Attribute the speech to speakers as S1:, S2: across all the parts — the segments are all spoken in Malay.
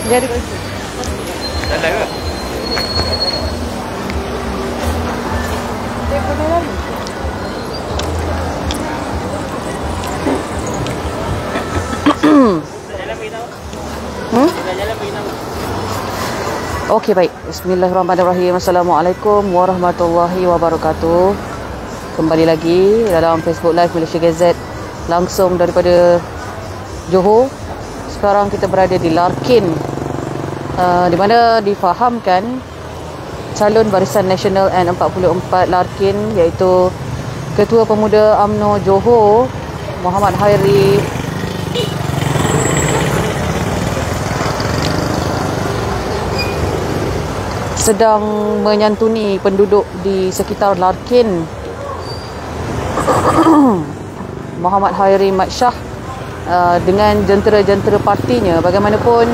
S1: Dia ada kat situ.
S2: Tak ada ke?
S1: Dia pernah lalu. Okey, baik. Bismillahirrahmanirrahim. Assalamualaikum warahmatullahi wabarakatuh. Kembali lagi dalam Facebook Live Malaysia Gazette langsung daripada Johor. Sekarang kita berada di Larkin, di mana difahamkan calon Barisan Nasional N44 Larkin iaitu Ketua Pemuda UMNO Johor Muhammad Hairi sedang menyantuni penduduk di sekitar Larkin. Muhammad Hairi Mat Shah dengan jentera-jentera partinya. Bagaimanapun,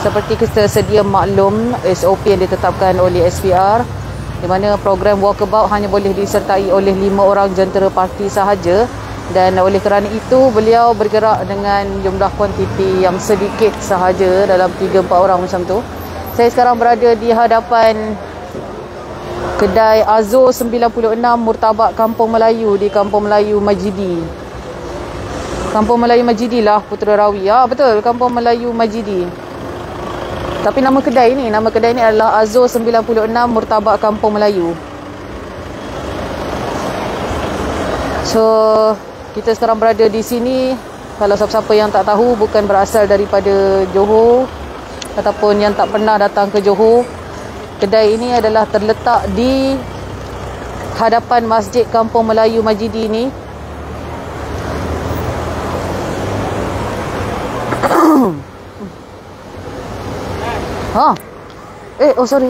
S1: seperti kita sedia maklum, SOP yang ditetapkan oleh SPR, di mana program walkabout hanya boleh disertai oleh 5 orang jentera parti sahaja, dan oleh kerana itu beliau bergerak dengan jumlah kuantiti yang sedikit sahaja, dalam 3-4 orang macam tu. Saya sekarang berada di hadapan kedai Azur 96 Murtabak Kampung Melayu di Kampung Melayu Majidi. Kampung Melayu Majidi lah, Putera Rawi. Ya, betul, Kampung Melayu Majidi. Tapi nama kedai ni adalah Azur 96 Murtabak Kampung Melayu. So, kita sekarang berada di sini. Kalau siapa-siapa yang tak tahu, bukan berasal daripada Johor ataupun yang tak pernah datang ke Johor, kedai ini adalah terletak di hadapan Masjid Kampung Melayu Majidi ni. Oh sorry.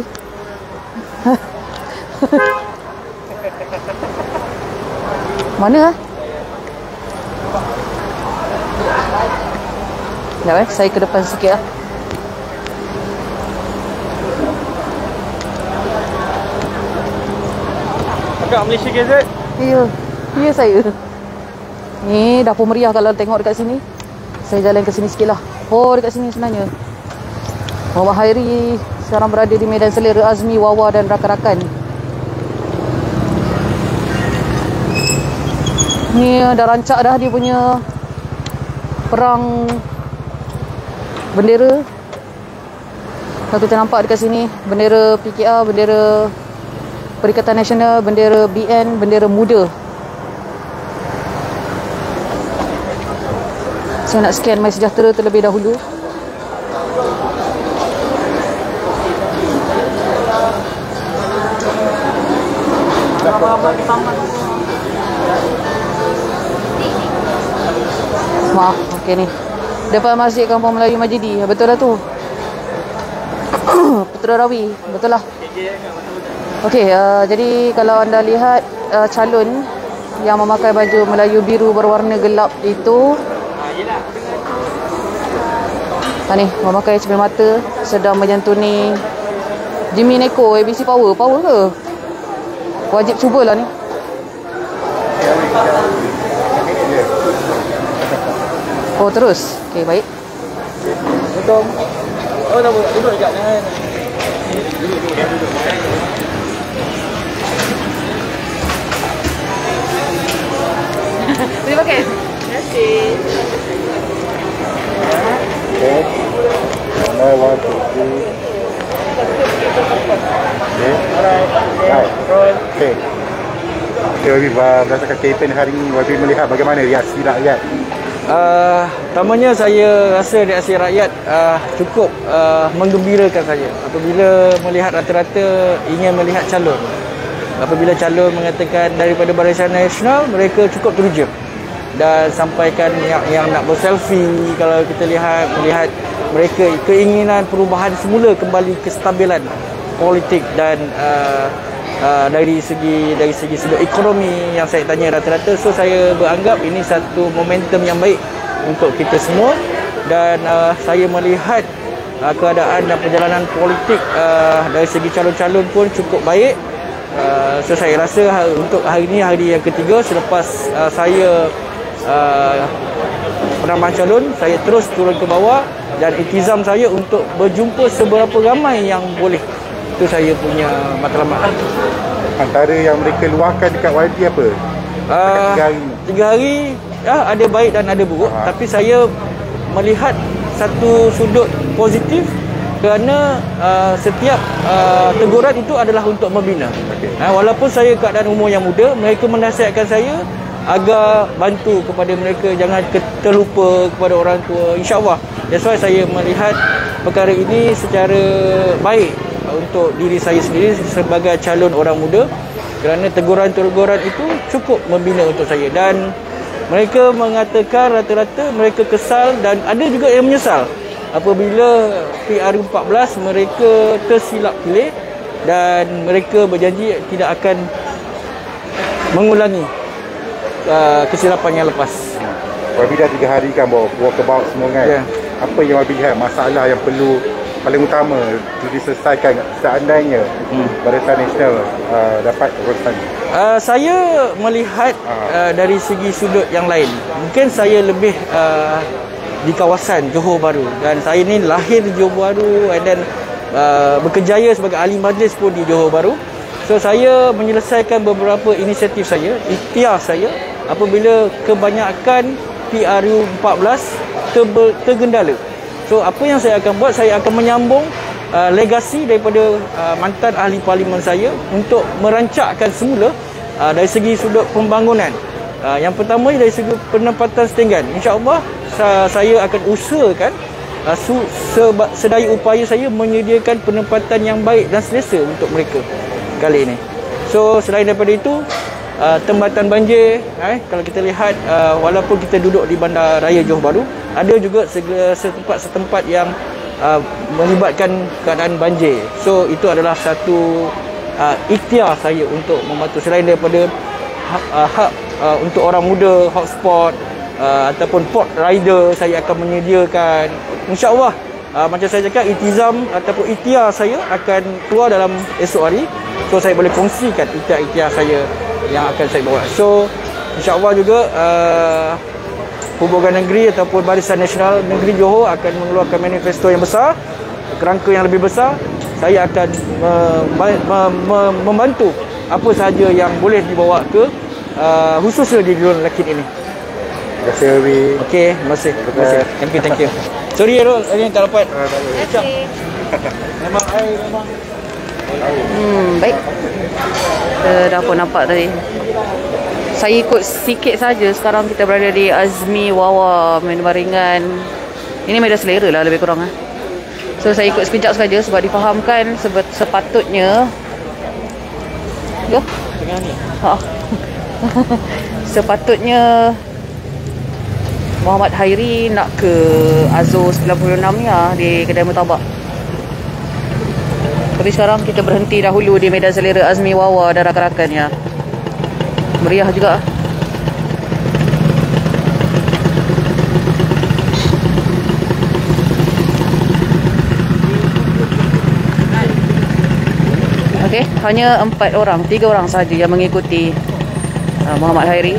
S1: Mana Sekejap saya ke depan sikit lah.
S2: Agak Malaysia Gazette?
S1: Ya saya. Ni dapur meriah kalau tengok dekat sini. Saya jalan ke sini sikit lah. Oh, dekat sini sebenarnya Muhammad Hairi sekarang berada di Medan Selera Azmi, Wawa dan rakan-rakan. Ni dah rancak dah dia punya perang bendera. Kalau kita nampak dekat sini, bendera PKR, bendera Perikatan Nasional, bendera BN, bendera muda. Saya nak scan My Sejahtera terlebih dahulu. Maaf, okey ni. Depan Masjid Kampung Melayu Majidi. Betul lah tu. Putera Rawi, betul lah. Okey, jadi kalau anda lihat calon yang memakai baju Melayu biru berwarna gelap itu, ni memakai cermin mata, sedang menyantuni Jimmy Neko ABC Power ke? Wajib cubalah ni. Oh terus. Okey, baik.
S2: Betul. Oh dah duduk dekat ni.
S1: Terima kasih. Terima kasih.
S3: Okay. Now 1, 2, 3. Okay. Right. Okay. Okay, Wabi, berdasarkan kempen hari ini, Wabi melihat bagaimana reaksi rakyat?
S2: Pertamanya saya rasa reaksi rakyat cukup menggembirakan saya apabila melihat rata-rata ingin melihat calon. Apabila calon mengatakan daripada Barisan Nasional, mereka cukup teruja dan sampaikan yang nak berselfie. Kalau kita melihat mereka keinginan perubahan semula, kembali kestabilan politik dan dari segi sudut ekonomi yang saya tanya rata-rata. So saya beranggap ini satu momentum yang baik untuk kita semua, dan saya melihat keadaan dan perjalanan politik dari segi calon-calon pun cukup baik. So saya rasa untuk hari ini hari yang ketiga selepas saya penambahan calon, saya terus turun ke bawah dan iltizam saya untuk berjumpa seberapa ramai yang boleh. Itu saya punya matlamat lah.
S3: Antara yang mereka luahkan dekat YB apa? 3 hari ni.
S2: 3 hari ya, ada baik dan ada buruk. Tapi saya melihat satu sudut positif kerana setiap teguran itu adalah untuk membina. Walaupun saya keadaan umur yang muda, mereka menasihatkan saya agar bantu kepada mereka, jangan terlupa kepada orang tua, insya-Allah. That's why saya melihat perkara ini secara baik untuk diri saya sendiri sebagai calon orang muda, kerana teguran-teguran itu cukup membina untuk saya. Dan mereka mengatakan rata-rata mereka kesal dan ada juga yang menyesal apabila PRU14 mereka tersilap pilih, dan mereka berjanji tidak akan mengulangi kesilapan yang lepas.
S3: YB dah 3 hari kan walkabout semua kan.
S2: Yeah.
S3: Apa yang YB lihat masalah yang perlu paling utama diselesaikan seandainya Barisan Nasional dapat urusan?
S2: Saya melihat dari segi sudut yang lain. Mungkin saya lebih di kawasan Johor Bahru, dan saya ni lahir di Johor Bahru dan berkejaya sebagai ahli majlis pun di Johor Bahru. So saya menyelesaikan beberapa inisiatif saya, ikhtiar saya apabila kebanyakan PRU14 tergendala. So apa yang saya akan buat, saya akan menyambung legasi daripada mantan ahli parlimen saya untuk merancakkan semula dari segi sudut pembangunan. Yang pertama dari segi penempatan setinggan. InsyaAllah saya akan usahakan sedaya upaya saya menyediakan penempatan yang baik dan selesa untuk mereka kali ini. So selain daripada itu, tembatan banjir, kalau kita lihat walaupun kita duduk di Bandar Raya Johor Bahru, ada juga setempat-setempat yang melibatkan keadaan banjir. So itu adalah satu ikhtiar saya untuk membantu. Selain daripada hak untuk orang muda, hotspot ataupun port rider, saya akan menyediakan. InsyaAllah macam saya cakap, iltizam ataupun ikhtiar saya akan keluar dalam esok hari. So saya boleh kongsikan ikhtiar-ikhtiar saya yang akan saya bawa. So insya-Allah juga Hubungan Negeri ataupun Barisan Nasional Negeri Johor akan mengeluarkan manifesto yang besar, kerangka yang lebih besar. Saya akan membantu apa sahaja yang boleh dibawa ke khususnya di Dulun Lakin ini.
S3: Terima kasih YB.
S2: Okey, terima kasih. Thank you. Sorry Rol, hari ni tak dapat. Memang
S1: Baik. Kita dah pun nampak tadi. Saya ikut sikit saja. Sekarang kita berada di Azmi Wawa, Baringan. Ini medan selera lah lebih kurang. So saya ikut sekejap saja sebab difahamkan sepatutnya. Ya?
S2: tengah ni.
S1: Sepatutnya Muhammad Hairi nak ke Azo 96 ni di kedai Murtabak. Tapi sekarang kita berhenti dahulu di medan selera Azmi Wawa dan rakan-rakannya. Meriah juga. Okey, hanya 3 orang sahaja yang mengikuti Muhammad Hairi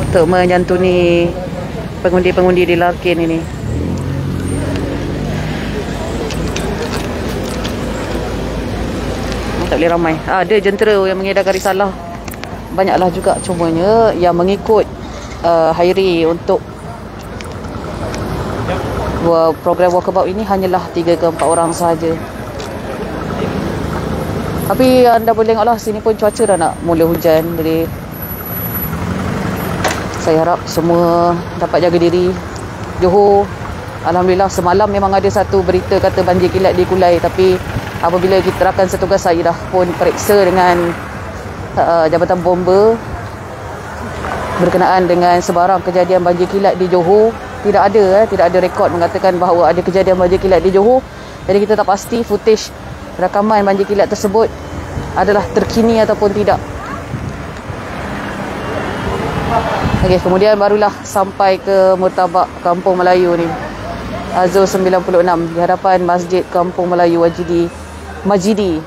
S1: untuk menyantuni pengundi-pengundi di Larkin ini. Tak boleh ramai. Ada jentera yang mengedarkan risalah. Banyaklah juga, cumanya yang mengikut Hairi untuk program walkabout ini hanyalah 3 ke 4 orang sahaja. Tapi anda boleh tengoklah, sini pun cuaca dah nak mula hujan. Jadi saya harap semua dapat jaga diri. Johor, alhamdulillah semalam memang ada satu berita kata banjir kilat di Kulai, tapi apabila kita rakan setugas saya dah pun periksa dengan Jabatan Bomba berkenaan dengan sebarang kejadian banjir kilat di Johor, tidak ada rekod mengatakan bahawa ada kejadian banjir kilat di Johor. Jadi kita tak pasti footage rakaman banjir kilat tersebut adalah terkini ataupun tidak. Okey, kemudian barulah sampai ke Murtabak Kampung Melayu ni, Azo 96 di hadapan Masjid Kampung Melayu Majidi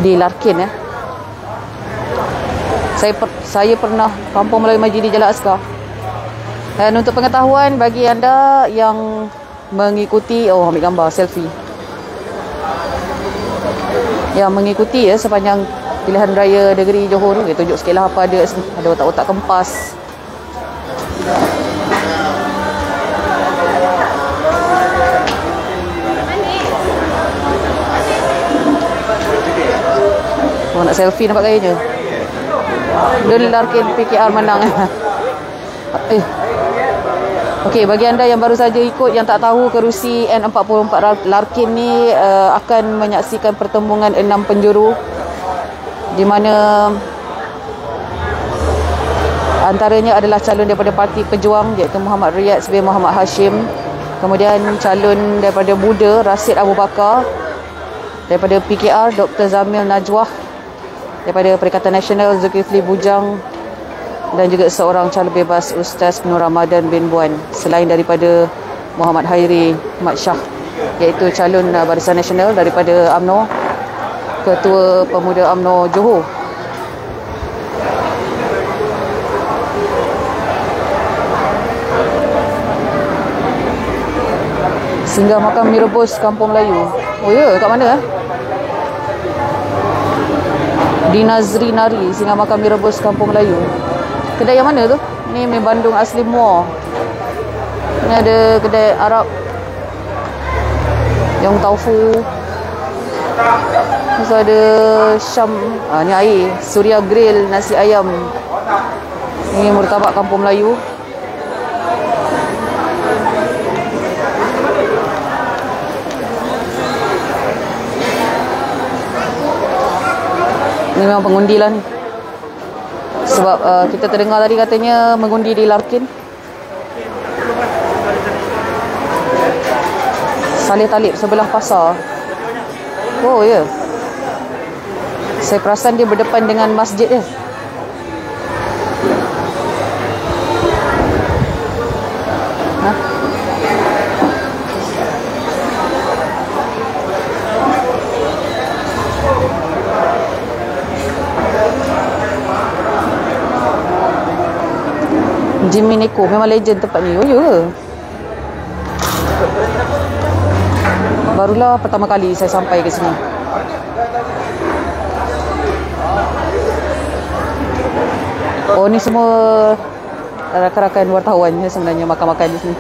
S1: di Larkin . Saya pernah Kampung Melayu Majidi Jalan Askar. Dan untuk pengetahuan bagi anda yang mengikuti, ambil gambar selfie. Yang mengikuti sepanjang pilihan raya negeri Johor ni, tunjuk sikitlah apa ada sini. Ada otak-otak kempas. Nak selfie nampak gayanya. Dia Larkin PKR menang. Okey, bagi anda yang baru saja ikut, yang tak tahu, kerusi N44 Larkin ni akan menyaksikan pertembungan 6 penjuru di mana antaranya adalah calon daripada Parti Pejuang iaitu Muhammad Riyadz bin Muhammad Hashim, kemudian calon daripada Muda Rasid Abu Bakar, daripada PKR Dr. Zamil Najwah, daripada Perikatan Nasional Zulkifli Bujang, dan juga seorang calon bebas Ustaz Nur Ramadan bin Buan, selain daripada Muhammad Hairi Mat Shah iaitu calon Barisan Nasional daripada UMNO, Ketua Pemuda UMNO Johor. Singgah makam Mi Rebus Kampung Melayu. Oh ya, kat mana Di Nazri Nari, singgah makam Mi Rebus Kampung Melayu. Kedai yang mana tu? Ni Bandung Asli Muar. Ni ada kedai Arab yang Taufu. Terus ada Syam. Ni air Surya Grill nasi ayam. Ni Murtabak Kampung Melayu. Ni memang pengundi lah ni. Sebab kita terdengar tadi katanya mengundi di Larkin. Saleh Talib sebelah pasar. Oh ya. Saya perasan dia berdepan dengan masjid dia. Jimmy Neko memang legend tempat ni. Oh ya ke? Barulah pertama kali saya sampai ke sini. Oh, ni semua rakan-rakan wartawan sebenarnya makan-makan di sini.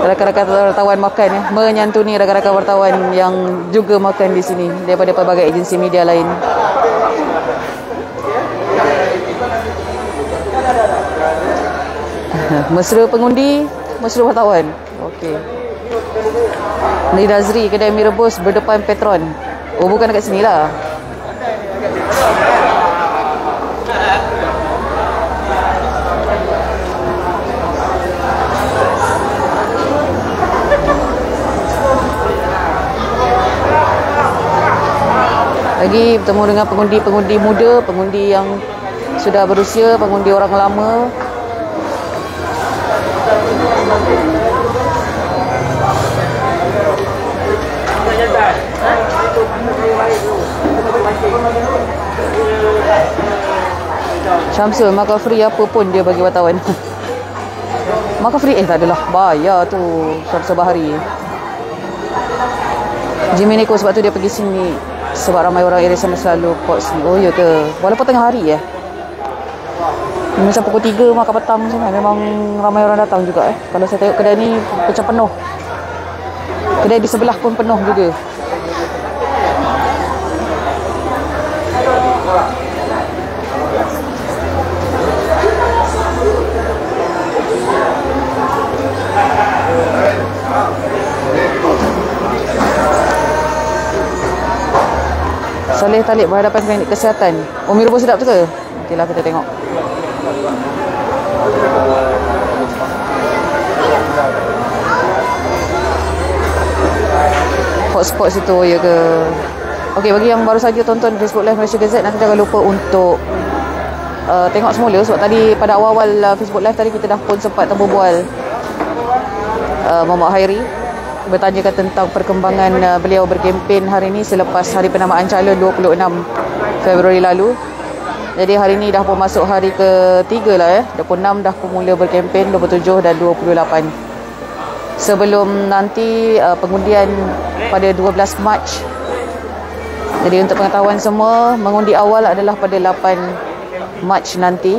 S1: Rakan-rakan wartawan makan menyantuni rakan-rakan wartawan yang juga makan di sini daripada pelbagai agensi media lain. Mesra pengundi, mesra wartawan. Okey. Ni Nazri, kedai Mi Rebus berdepan Petron. Oh, bukan dekat sini lah. Lagi bertemu dengan pengundi-pengundi muda, pengundi yang sudah berusia, pengundi orang lama. Syamsul, makan free apa pun dia bagi wartawan. Makan free? Tak adalah, bayar tu Syamsul Bahari. Jimmy Neko sebab tu dia pergi sini, sebab ramai orang area sana selalu pot sini. Oh ya ke? Walaupun tengah hari macam pukul 3 makan petang sana, memang ramai orang datang juga Kalau saya tengok kedai ni macam penuh. Kedai di sebelah pun penuh juga. Saleh Talib berhadapan klinik kesihatan. Oh, Mi Rebus sedap tu ke? Okeylah, kita tengok. Hotspot situ ya ke? Okey, bagi yang baru saja tonton Facebook Live Malaysia Gazette, nanti jangan lupa untuk tengok semula, sebab tadi pada awal-awal Facebook Live tadi kita dah pun sempat berbual Muhammad Hairi bertanyakan tentang perkembangan beliau berkempen hari ini selepas hari penamaan calon 26 Februari lalu. Jadi hari ni dah pun masuk hari ke-3 lah 26 dah pun mula berkempen, 27 dan 28. Sebelum nanti pengundian pada 12 Mac. Jadi untuk pengetahuan semua, mengundi awal adalah pada 8 Mac nanti.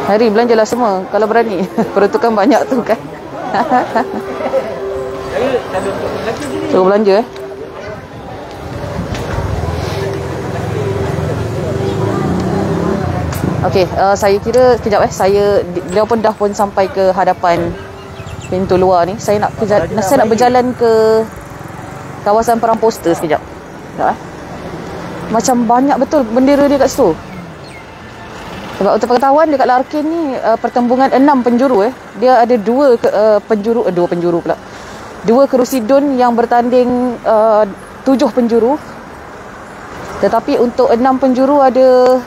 S1: Hari belanjalah semua kalau berani. Peruntukan banyak tu kan. Suruh belanja Okey, saya kira sekejap beliau pun dah pun sampai ke hadapan pintu luar ni. Saya nak berjalan ke kawasan perang poster sekejap. Sekejap Macam banyak betul bendera dia kat situ. Sebab untuk pengetahuan dekat Larkin ni pertembungan 6 penjuru Dia ada 2 penjuru pula. 2 kerusi DUN yang bertanding 7 penjuru. Tetapi untuk 6 penjuru ada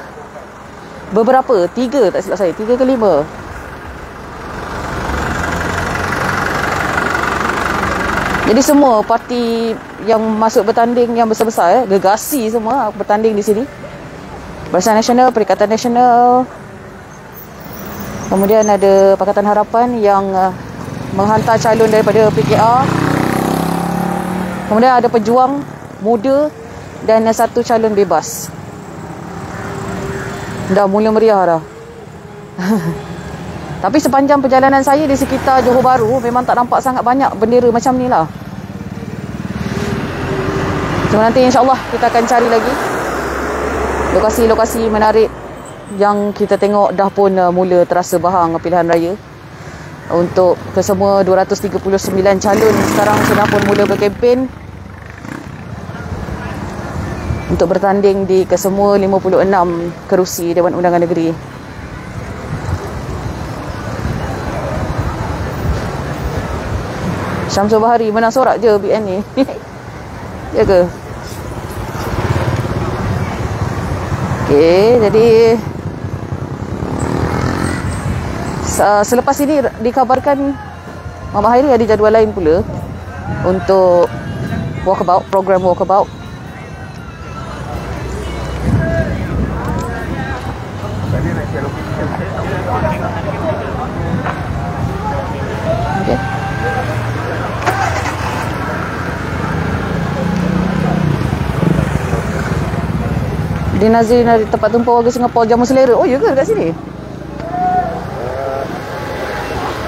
S1: beberapa, 3 tak silap saya, 3 ke 5. Jadi semua parti yang masuk bertanding yang besar-besar gegasi semua bertanding di sini. Barisan Nasional, Perikatan Nasional. Kemudian ada Pakatan Harapan yang menghantar calon daripada PKR. Kemudian ada Pejuang Muda dan 1 calon bebas. Dah mula meriah dah. Tapi sepanjang perjalanan saya di sekitar Johor Bahru memang tak nampak sangat banyak bendera macam ni lah. Cuma nanti insyaAllah kita akan cari lagi lokasi-lokasi menarik yang kita tengok dah pun mula terasa bahang pilihan raya. Untuk kesemua 239 calon sekarang sudah pun mula berkempen untuk bertanding di kesemua 56 kerusi Dewan Undangan Negeri. Syamsul Bahari menang sorak je BN ni. Ya ke? Okey, jadi selepas ini dikabarkan Muhammad Hairi ada jadual lain pula untuk walkabout, program walkabout. Okay. Di Nazir tempat tumpah warga Singapura jamu selera. Oh, ya ke dekat sini?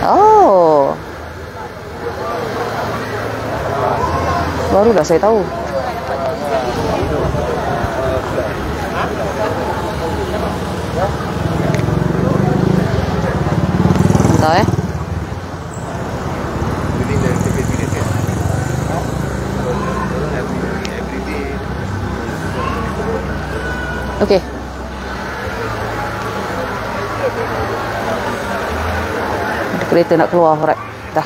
S1: Oh. Barulah saya tahu. Entah Okey. Kereta nak keluar, alright. Dah.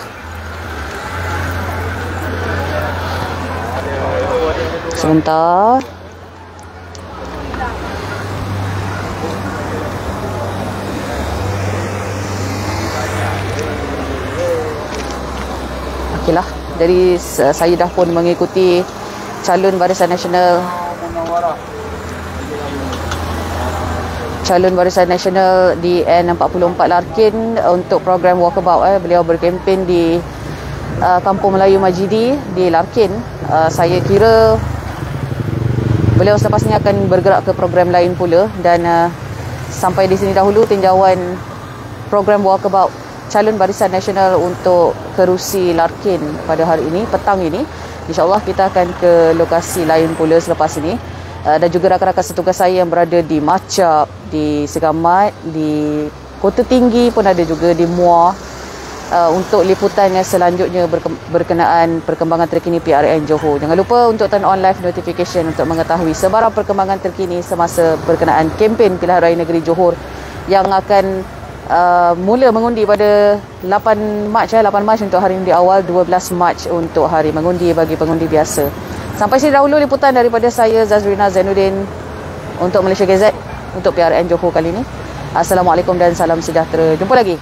S1: Sebentar. Okeylah. Jadi saya dah pun mengikuti calon Barisan Nasional di N44 Larkin untuk program walkabout. Beliau berkempen di Kampung Melayu Majidi di Larkin. Saya kira beliau selepas ini akan bergerak ke program lain pula, dan sampai di sini dahulu tinjauan program walkabout calon Barisan Nasional untuk kerusi Larkin pada hari ini, petang ini. InsyaAllah kita akan ke lokasi lain pula selepas ini. Dan juga rakan-rakan setugas saya yang berada di Macap, di Segamat, di Kota Tinggi pun ada juga, di Muar, untuk liputan yang selanjutnya berkenaan perkembangan terkini PRN Johor. Jangan lupa untuk turn on live notification untuk mengetahui sebarang perkembangan terkini semasa berkenaan kempen pilihan raya negeri Johor yang akan mula mengundi pada 8 Mac untuk hari undi awal, 12 Mac untuk hari mengundi bagi pengundi biasa. Sampai sini dahulu liputan daripada saya, Zazrina Zainuddin, untuk Malaysia Gazette, untuk PRN Johor kali ini. Assalamualaikum dan salam sejahtera. Jumpa lagi.